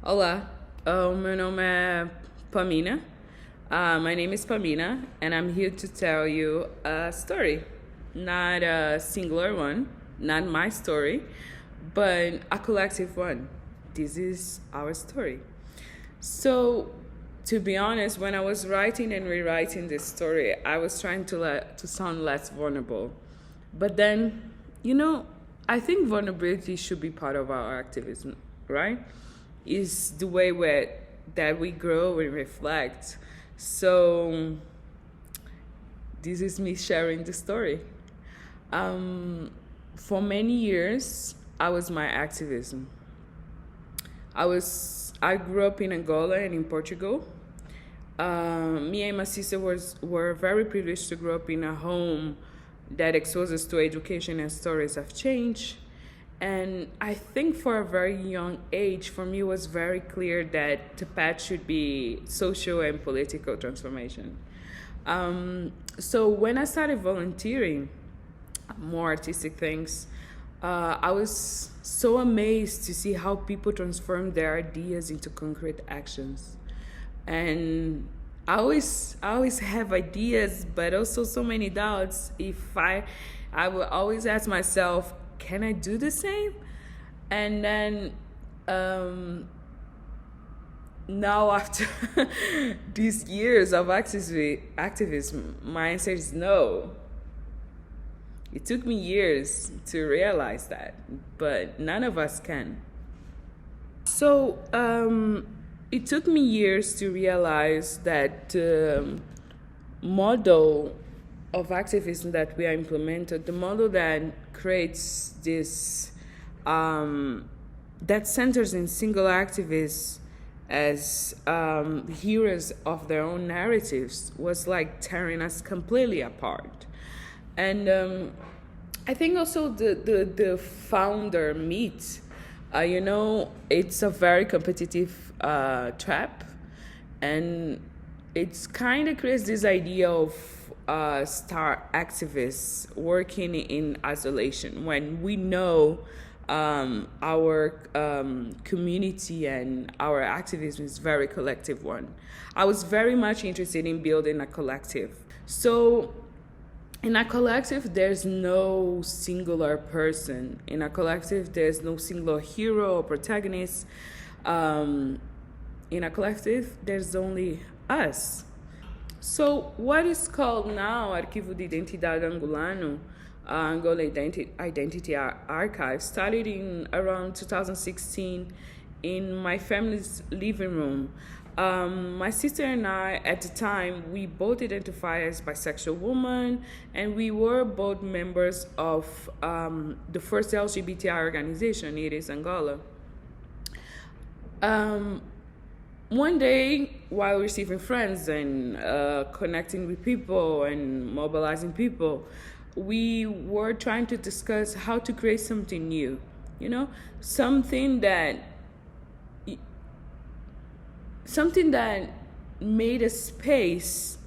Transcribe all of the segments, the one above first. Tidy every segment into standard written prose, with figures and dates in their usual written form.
Olá, meu nome é Pamina. My name is Pamina, and I'm here to tell you a story. Not a singular one, not my story, but a collective one. This is our story. So, to be honest, when I was writing and rewriting this story, I was trying to sound less vulnerable. But then, I think vulnerability should be part of our activism, right? Is the way that we grow and reflect. So this is me sharing the story. For many years, I was my activism. I grew up in Angola and in Portugal. Me and my sister were very privileged to grow up in a home that exposed us to education and stories of change. And I think for a very young age, for me, it was very clear that the path should be social and political transformation. So when I started volunteering, more artistic things, I was so amazed to see how people transform their ideas into concrete actions. And I always have ideas, but also so many doubts. I will always ask myself, can I do the same? And then now after these years of activism, my answer is no. It took me years to realize that, but none of us can. So it took me years to realize that the model of activism that we are implemented, the model that creates this, that centers in single activists as heroes of their own narratives, was like tearing us completely apart. And I think also the founder myth, it's a very competitive trap, and it's kind of creates this idea of star activists working in isolation when we know our community and our activism is very collective one. I was very much interested in building a collective. So in a collective, there's no singular person. In a collective, there's no singular hero or protagonist. In a collective, there's only us. So what is called now Arquivo de Identidade Angolano, Angola Identity Archive, started in around 2016 in my family's living room. My sister and I, at the time, we both identify as bisexual women, and we were both members of the first LGBTI organization, it is Angola. One day, while receiving friends and connecting with people and mobilizing people, we were trying to discuss how to create something new, something that made a space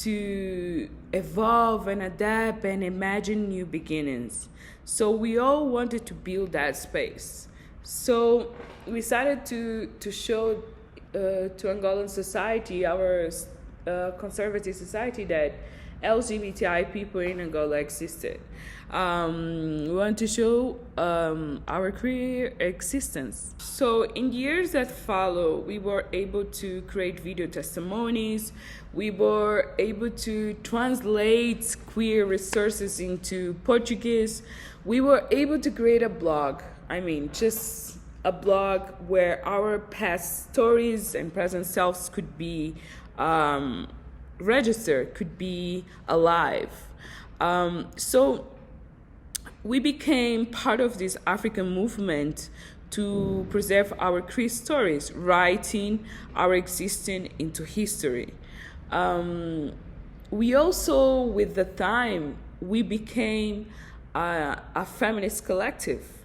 to evolve and adapt and imagine new beginnings. So we all wanted to build that space. So we started to show to Angolan society, our conservative society, that LGBTI people in Angola existed. We want to show our queer existence. So in the years that follow, we were able to create video testimonies. We were able to translate queer resources into Portuguese. We were able to create a blog. Just a blog where our past stories and present selves could be registered, could be alive. So we became part of this African movement to preserve our queer stories, writing our existence into history. We also, with the time, we became a feminist collective.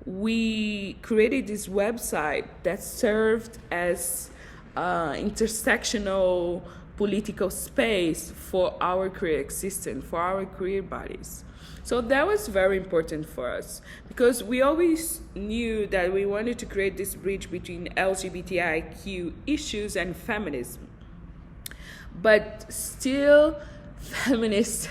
We created this website that served as intersectional political space for our queer existence, for our queer bodies. So that was very important for us because we always knew that we wanted to create this bridge between LGBTIQ issues and feminism. But still, feminists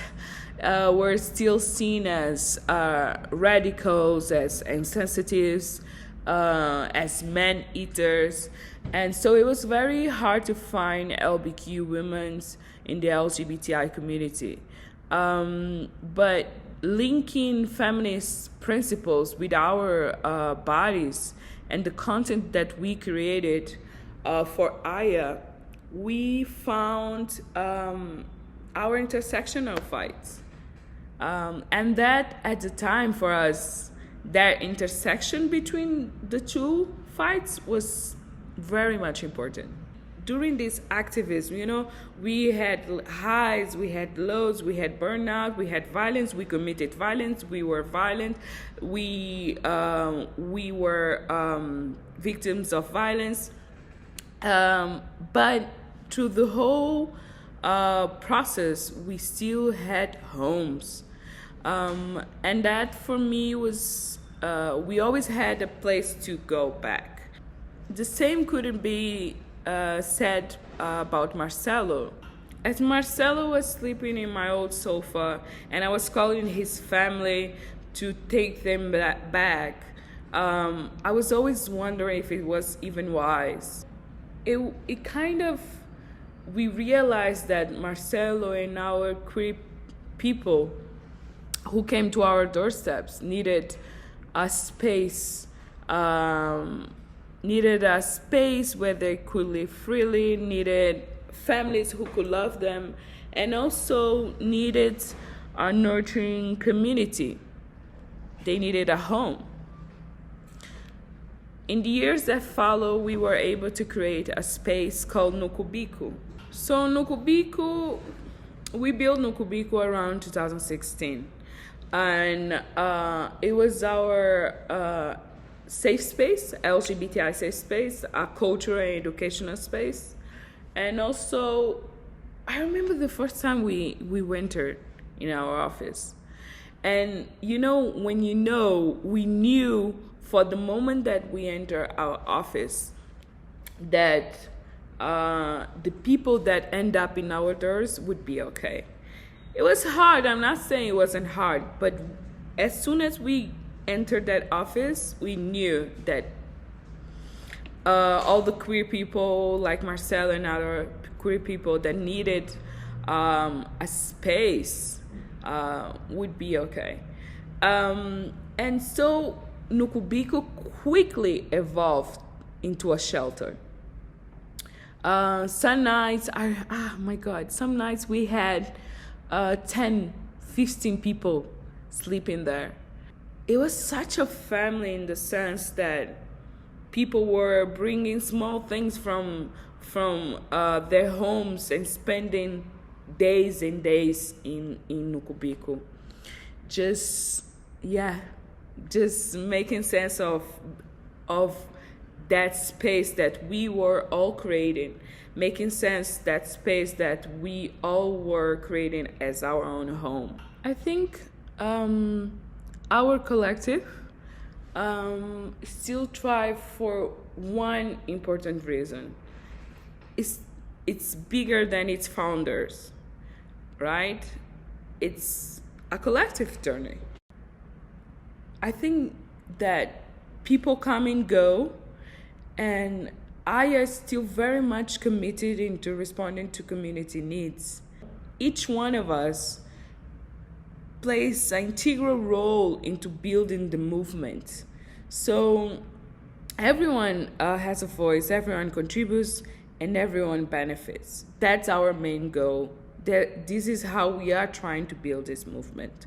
were still seen as radicals, as insensitives, as man-eaters. And so it was very hard to find LBQ women in the LGBTI community. But linking feminist principles with our bodies and the content that we created for Aya, we found our intersectional fights. And that, at the time, for us, that intersection between the two fights was very much important. During this activism, we had highs, we had lows, we had burnout, we had violence, we committed violence, we were violent, we were victims of violence. But through the whole process, we still had homes. And that for me was, we always had a place to go back. The same couldn't be said about Marcelo. As Marcelo was sleeping in my old sofa and I was calling his family to take them back, I was always wondering if it was even wise. It kind of, we realized that Marcelo and our queer people who came to our doorsteps needed a space, where they could live freely, needed families who could love them, and also needed a nurturing community. They needed a home. In the years that follow, we were able to create a space called Nukubiku. So Nukubiku, we built Nukubiku around 2016. And it was our safe space, LGBTI safe space, a cultural and educational space. And also, I remember the first time we wintered in our office. And we knew for the moment that we enter our office that the people that end up in our doors would be okay. It was hard. I'm not saying it wasn't hard, but as soon as we entered that office, we knew that all the queer people like Marcelo and other queer people that needed a space would be okay. And so Nukubiku quickly evolved into a shelter. Some nights, some nights we had 10, 15 people sleeping there. It was such a family in the sense that people were bringing small things from their homes and spending days and days in Nukubiku. Just making sense of that space that we were all creating, making sense that space that we all were creating as our own home. I think our collective still thrive for one important reason. It's bigger than its founders, right? It's a collective journey. I think that people come and go, and I am still very much committed into responding to community needs. Each one of us plays an integral role into building the movement. So everyone has a voice, everyone contributes, and everyone benefits. That's our main goal. This is how we are trying to build this movement,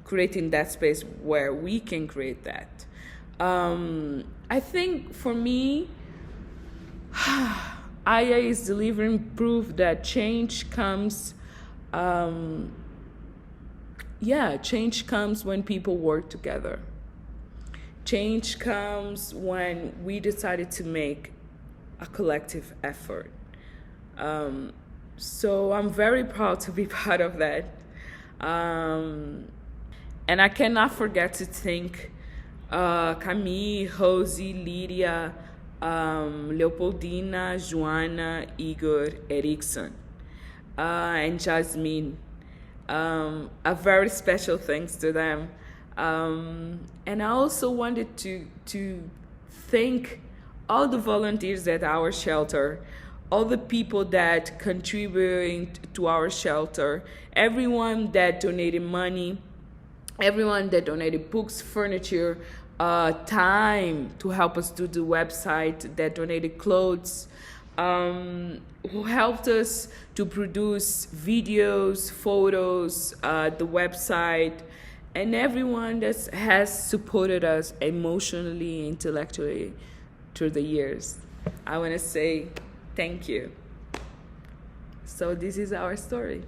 creating that space where we can create that. I think for me, Aya is delivering proof that change comes. Change comes when people work together. Change comes when we decided to make a collective effort. So I'm very proud to be part of that. And And I cannot forget to thank Camille, Rosie, Lydia, Leopoldina, Joanna, Igor, Erickson, and Jasmine. A very special thanks to them. And I also wanted to thank all the volunteers at our shelter, all the people that contribute to our shelter, everyone that donated money, everyone that donated books, furniture, time to help us do the website, that donated clothes, who helped us to produce videos, photos, the website, and everyone that has supported us emotionally, intellectually through the years. I want to say thank you. So this is our story.